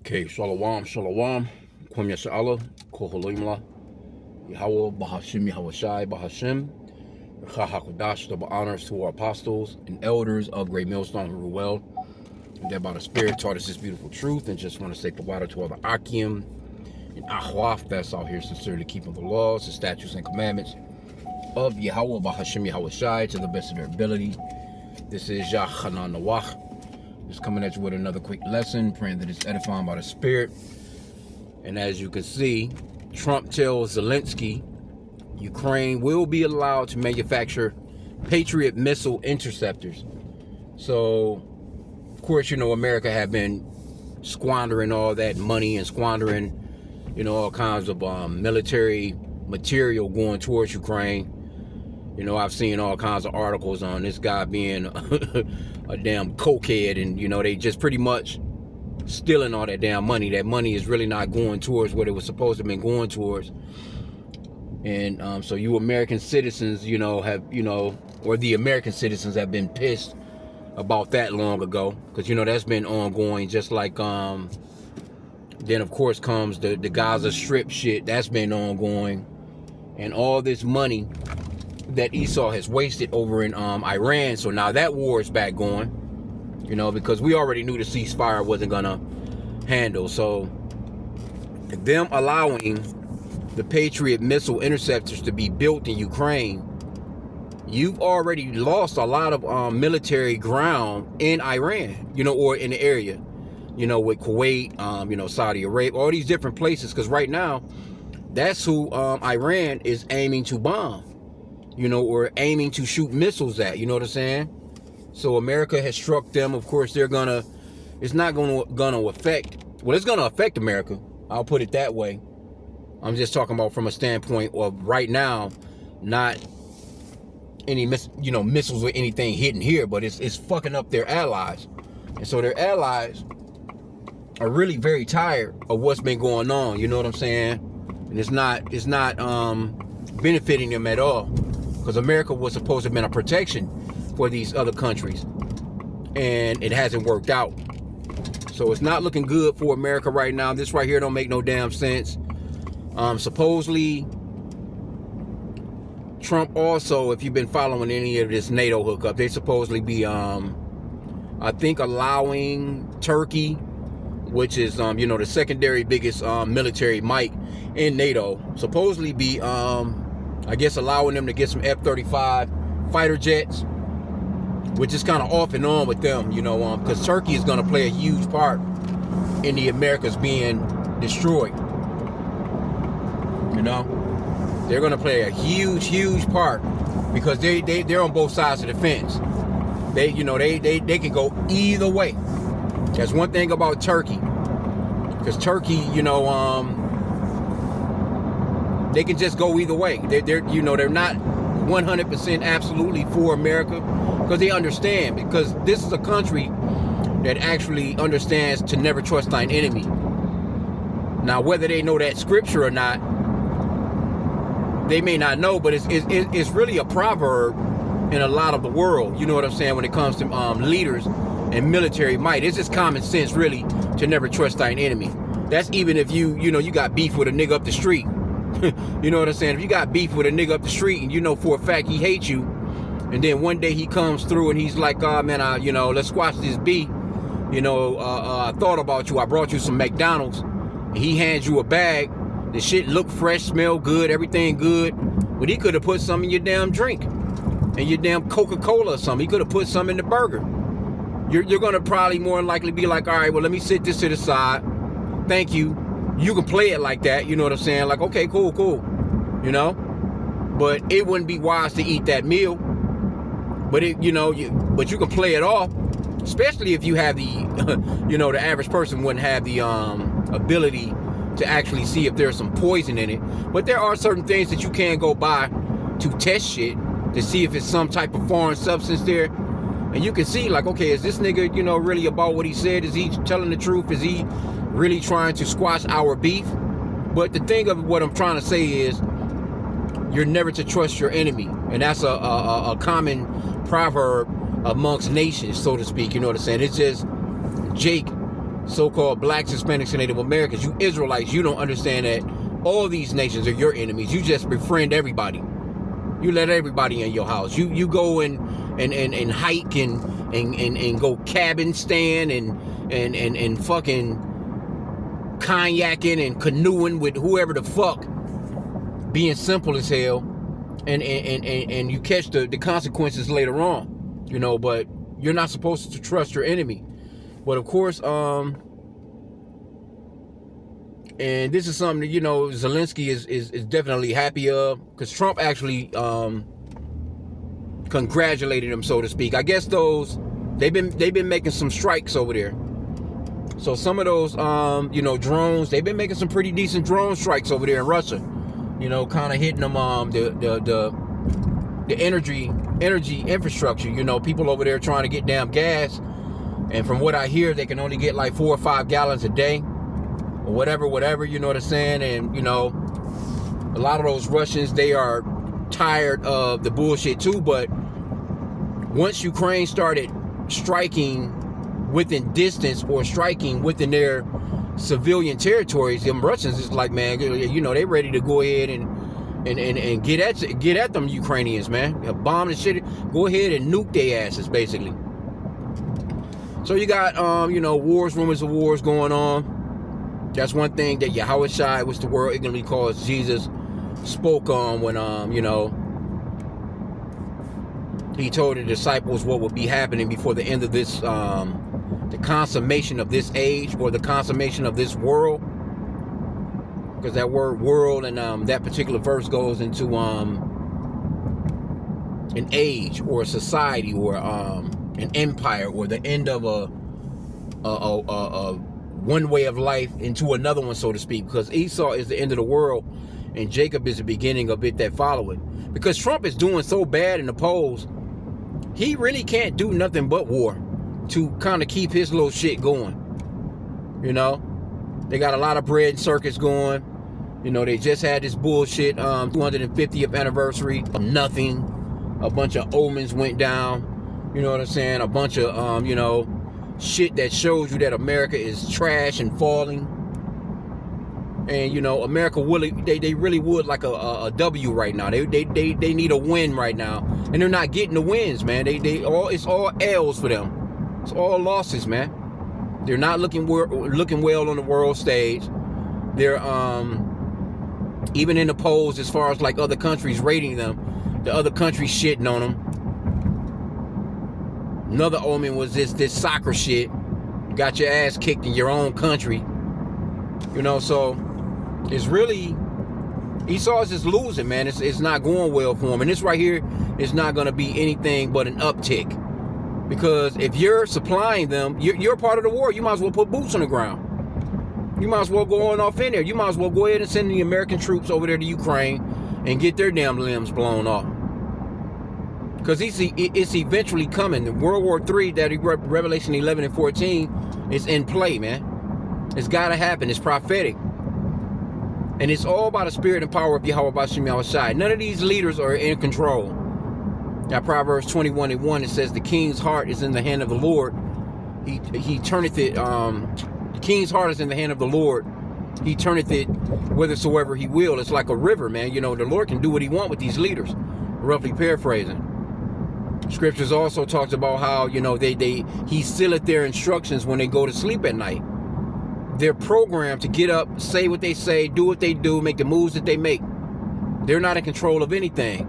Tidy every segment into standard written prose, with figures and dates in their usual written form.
Okay, shalom, shalom. Kwam Yasha'Allah, Koholimla, Yahweh, Bahashim, Yahweh Shai, Bahashim, Chahakudash, double honors to our apostles and elders of Great Millstone who rule well, and that by the Spirit taught us this beautiful truth, and just want to say the water to all the H.I.M and Ahwaf that's out here sincerely keeping the laws, the statutes, and commandments of Yahweh, Bahashim, Yahweh Shai to the best of their ability. This is Yachanan Nawach. Just coming at you with another quick lesson, praying that it's edifying by the Spirit. And as you can see, Trump tells Zelensky, Ukraine will be allowed to manufacture Patriot missile interceptors. So, of course, America have been squandering all that money and squandering, all kinds of military material going towards Ukraine. I've seen all kinds of articles on this guy being a damn cokehead, and they just pretty much stealing all that damn money. That money is really not going towards what it was supposed to have been going towards. And so you American citizens, have, or the American citizens have been pissed about that long ago, because that's been ongoing. Just like then of course comes the Gaza Strip shit. That's been ongoing, and all this money that Esau has wasted over in Iran. So now that war is back going, because we already knew the ceasefire wasn't gonna handle. So them allowing the Patriot missile interceptors to be built in Ukraine, you've already lost a lot of military ground in Iran, or in the area, with Kuwait, Saudi Arabia, all these different places. Because right now, that's who Iran is aiming to bomb, or aiming to shoot missiles at, you know what I'm saying? So America has struck them. Of course, it's not gonna affect, it's gonna affect America. I'll put it that way. I'm just talking about from a standpoint of right now, not any missiles or anything hitting here, but it's fucking up their allies. And so their allies are really very tired of what's been going on, you know what I'm saying? And it's not benefiting them at all, because America was supposed to have been a protection for these other countries, and it hasn't worked out. So it's not looking good for America right now. This right here don't make no damn sense. Supposedly Trump also, if you've been following any of this NATO hookup, they supposedly be I think allowing Turkey, which is the secondary biggest military might in NATO, supposedly be I guess allowing them to get some F-35 fighter jets, which is kind of off and on with them, because Turkey is going to play a huge part in the Americas being destroyed. They're going to play a huge part, because they're on both sides of the fence. They can go either way. That's one thing about Turkey, because Turkey, they can just go either way. They're not 100% absolutely for America, because they understand, because this is a country that actually understands to never trust thine enemy. Now, whether they know that scripture or not, they may not know, but it's really a proverb in a lot of the world. You know what I'm saying? When it comes to leaders and military might, it's just common sense, really, to never trust thine enemy. That's even if you got beef with a nigga up the street. You know what I'm saying? If you got beef with a nigga up the street and for a fact he hates you, and then one day he comes through and he's like, oh man, let's squash this beef. I thought about you. I brought you some McDonald's. And he hands you a bag. The shit look fresh, smell good, everything good. But he could have put some in your damn drink, and your damn Coca-Cola or something. He could have put some in the burger. You're going to probably more than likely be like, all right, well, let me sit this to the side. Thank you. You can play it like that, you know what I'm saying? Like, okay, cool. But it wouldn't be wise to eat that meal. But but you can play it off, especially if you have the, the average person wouldn't have the ability to actually see if there's some poison in it. But there are certain things that you can go by to test shit, to see if it's some type of foreign substance there. And you can see, like, okay, is this nigga, really about what he said? Is he telling the truth? Is he really trying to squash our beef? But the thing of what I'm trying to say is, you're never to trust your enemy. And that's a common proverb amongst nations, so to speak. You know what I'm saying? It's just Jake so-called blacks, Hispanics, and Native Americans, you Israelites, you don't understand that all these nations are your enemies. You just befriend everybody. You let everybody in your house. You go and hike and go cabin stand and fucking kayaking and canoeing with whoever the fuck, being simple as hell, and you catch the consequences later on, you know. But you're not supposed to trust your enemy. But of course, and this is something that, you know, Zelensky is definitely happy of, because Trump actually congratulated him, so to speak. I guess they've been making some strikes over there. So some of those you know, drones, they've been making some pretty decent drone strikes over there in Russia. You know, kind of hitting them the energy infrastructure. You know, people over there trying to get damn gas, and from what I hear, they can only get like 4 or 5 gallons a day, or whatever, you know what I'm saying? And, you know, a lot of those Russians, they are tired of the bullshit too. But once Ukraine started striking within distance or striking within their civilian territories, them Russians is like, man, you know, they ready to go ahead and get at them Ukrainians, man. Bomb and shit, go ahead and nuke their asses, basically. So you got you know, rumors of wars going on. That's one thing that H.I.M, which the world ignorantly calls Jesus, spoke on when you know, he told the disciples what would be happening before the end of this the consummation of this age, or the consummation of this world, because that word world and that particular verse goes into an age or a society or an empire, or the end of a one way of life into another one, so to speak, because Esau is the end of the world and Jacob is the beginning of it that follow it. Because Trump is doing so bad in the polls, he really can't do nothing but war to kind of keep his little shit going. You know, they got a lot of bread circuits going. You know, they just had this bullshit 250th anniversary of nothing. A bunch of omens went down. You know what I'm saying? A bunch of you know, shit that shows you that America is trash and falling. And, you know, America they really would like a W right now. They need a win right now, and they're not getting the wins, man. It's all L's for them. It's all losses, man. They're not looking well on the world stage. They're even in the polls, as far as like other countries rating them, the other countries shitting on them. Another omen was this soccer shit. You got your ass kicked in your own country. You know, so it's really, Esau is just losing, man. It's not going well for him. And this right here is not going to be anything but an uptick. Because if you're supplying them, you're part of the war. You might as well put boots on the ground. You might as well go on off in there. You might as well go ahead and send the American troops over there to Ukraine and get their damn limbs blown off. Because it's eventually coming. The World War III, that Revelation 11 and 14, is in play, man. It's got to happen. It's prophetic. And it's all by the spirit and power of Yahweh Shai. None of these leaders are in control. Now, Proverbs 21:1, it says, the king's heart is in the hand of the Lord. He turneth it, the king's heart is in the hand of the Lord. He turneth it whithersoever he will. It's like a river, man. You know, the Lord can do what he wants with these leaders. Roughly paraphrasing. Scriptures also talks about how, you know, he sealeth their instructions when they go to sleep at night. They're programmed to get up, say what they say, do what they do, make the moves that they make. They're not in control of anything.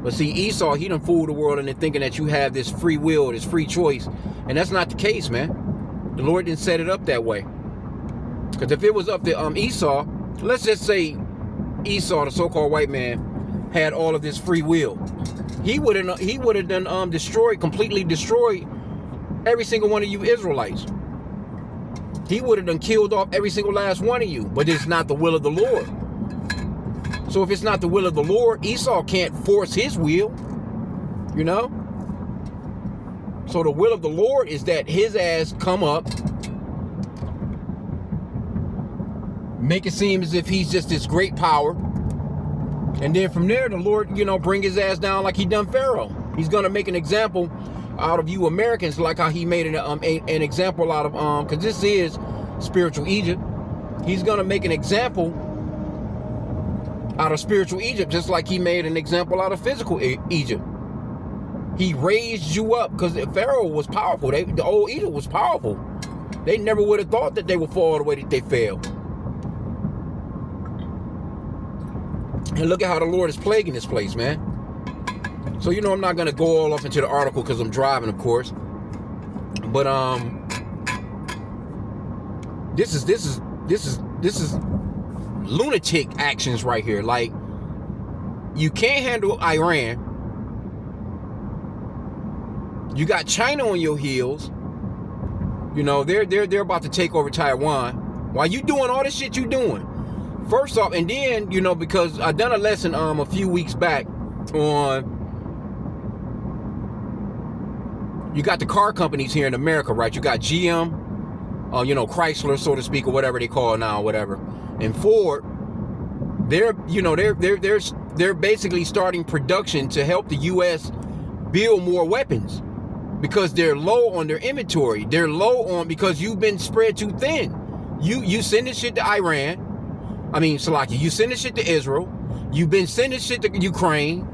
But see, Esau, he done fooled the world into thinking that you have this free will, this free choice. And that's not the case, man. The Lord didn't set it up that way. Because if it was up to Esau, let's just say Esau, the so-called white man, had all of this free will. He would have done completely destroyed every single one of you Israelites. He would have done killed off every single last one of you. But it's not the will of the Lord. So if it's not the will of the Lord, Esau can't force his will, you know? So the will of the Lord is that his ass come up, make it seem as if he's just this great power, and then from there, the Lord, you know, bring his ass down like he done Pharaoh. He's going to make an example out of you Americans, like how he made an example out of, because this is spiritual Egypt. He's going to make an example out of spiritual Egypt, just like he made an example out of physical Egypt. He raised you up, because Pharaoh was powerful. The old Egypt was powerful. They never would have thought that they would fall the way that they fell. And look at how the Lord is plaguing this place, man. So, you know, I'm not going to go all off into the article because I'm driving, of course. But this is lunatic actions right here. Like, you can't handle Iran. You got China on your heels. You know, they're about to take over Taiwan. While you doing all this shit you doing. First off, and then, you know, because I done a lesson a few weeks back on, you got the car companies here in America, right? You got GM, you know, Chrysler, so to speak, or whatever they call it now, whatever. And Ford, they're basically starting production to help the U.S. build more weapons because they're low on their inventory. They're low on, because you've been spread too thin. You send this shit to Iran. I mean, Salaki, you send this shit to Israel. You've been sending shit to Ukraine,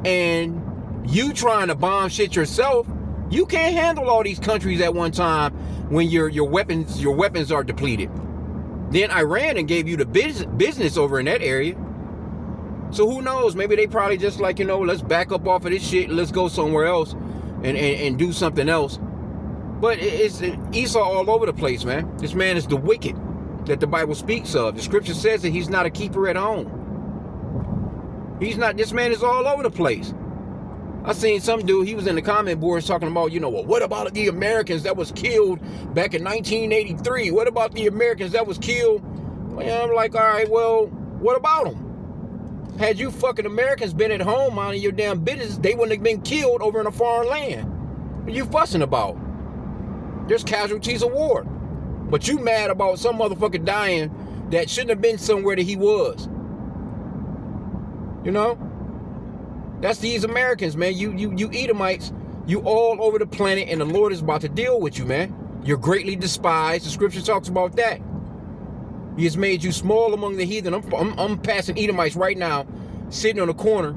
and you trying to bomb shit yourself. You can't handle all these countries at one time when your weapons are depleted. Then Iran and gave you the business over in that area. So who knows? Maybe they probably just like, you know, let's back up off of this shit. Let's go somewhere else and do something else. But it's Esau all over the place, man. This man is the wicked that the Bible speaks of. The scripture says that he's not a keeper at home. He's not. This man is all over the place. I seen some dude, he was in the comment boards talking about, you know, well, what about the Americans that was killed back in 1983? What about the Americans that was killed? Well, I'm like, all right, well, what about them? Had you fucking Americans been at home minding your damn business, they wouldn't have been killed over in a foreign land. What are you fussing about? There's casualties of war. But you mad about some motherfucker dying that shouldn't have been somewhere that he was. You know? That's these Americans, man. You Edomites, you all over the planet, and the Lord is about to deal with you, man. You're greatly despised. The scripture talks about that. He has made you small among the heathen. I'm passing Edomites right now, sitting on the corner,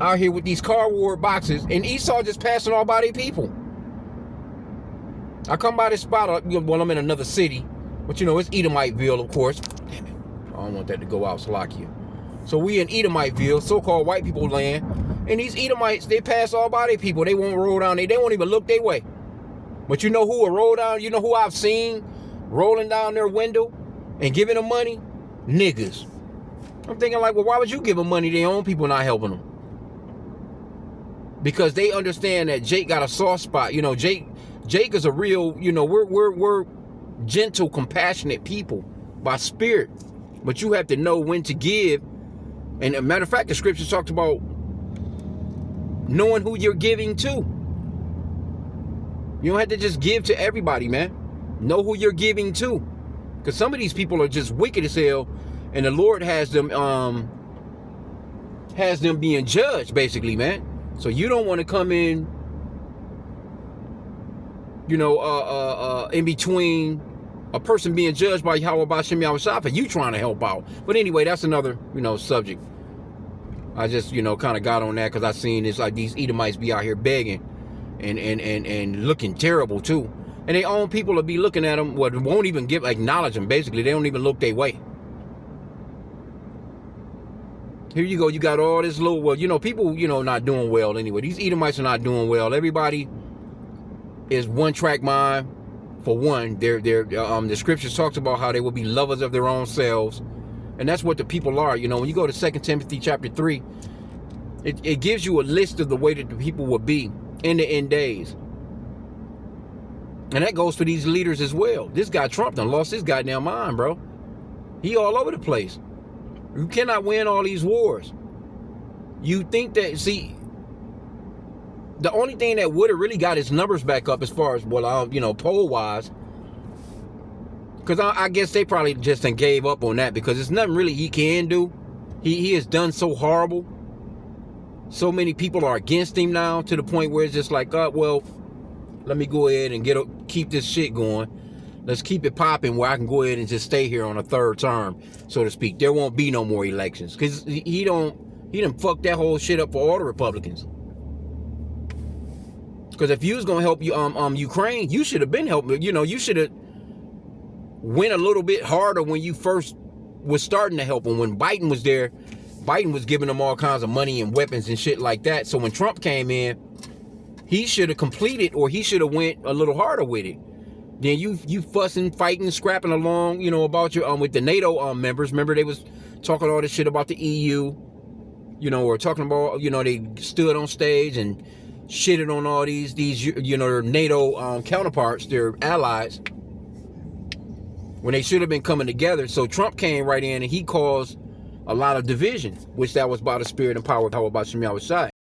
out here with these cardboard boxes, and Esau just passing all by their people. I come by this spot, well, I'm in another city, but you know, it's Edomiteville, of course. Damn it. I don't want that to go out, Salakia. So we in Edomiteville, so-called white people land, and these Edomites, they pass all by their people. They won't roll down, they won't even look their way. But you know who will roll down? You know who I've seen rolling down their window and giving them money? Niggas. I'm thinking like, well, why would you give them money? Their own people not helping them. Because they understand that Jake got a soft spot. You know, Jake is a real, you know, we're gentle, compassionate people by spirit. But you have to know when to give. And a matter of fact, the scriptures talked about knowing who you're giving to. You don't have to just give to everybody, man. Know who you're giving to. Because some of these people are just wicked as hell. And the Lord has them being judged, basically, man. So you don't want to come in, you know, in between a person being judged by Yahweh Bashim Yahweh you trying to help out. But anyway, that's another, you know, subject. I just, you know, kind of got on that because I seen this, like these Edomites be out here begging and looking terrible too. And they own people will be looking at them, well, won't even acknowledge them, basically. They don't even look their way. Here you go, you got all this little, well, you know, people, you know, not doing well anyway. These Edomites are not doing well. Everybody is one-track mind. For one, the scriptures talks about how they will be lovers of their own selves. And that's what the people are. You know, when you go to 2 Timothy chapter 3, it gives you a list of the way that the people will be in the end days. And that goes for these leaders as well. This guy Trump done lost his goddamn mind, bro. He all over the place. You cannot win all these wars. You think that, see, the only thing that would have really got his numbers back up as far as, well, you know, poll-wise, because I guess they probably just gave up on that because there's nothing really he can do. He has done so horrible. so many people are against him now to the point where it's just like, well, let me go ahead and keep this shit going. Let's keep it popping where I can go ahead and just stay here on a third term, so to speak. There won't be no more elections because he done fucked that whole shit up for all the Republicans. Because if you was gonna help you Ukraine, you should have been helping. You should have went a little bit harder when you first was starting to help them. When Biden was there, Biden was giving them all kinds of money and weapons and shit like that. So when Trump came in, he should have completed, or he should have went a little harder with it. Then you fussing, fighting, scrapping along, about your with the NATO members. Remember they was talking all this shit about the EU, or talking about they stood on stage and shitted on all these their NATO counterparts, their allies, when they should have been coming together. So Trump came right in and he caused a lot of division, which that was by the spirit and power of H.I.M.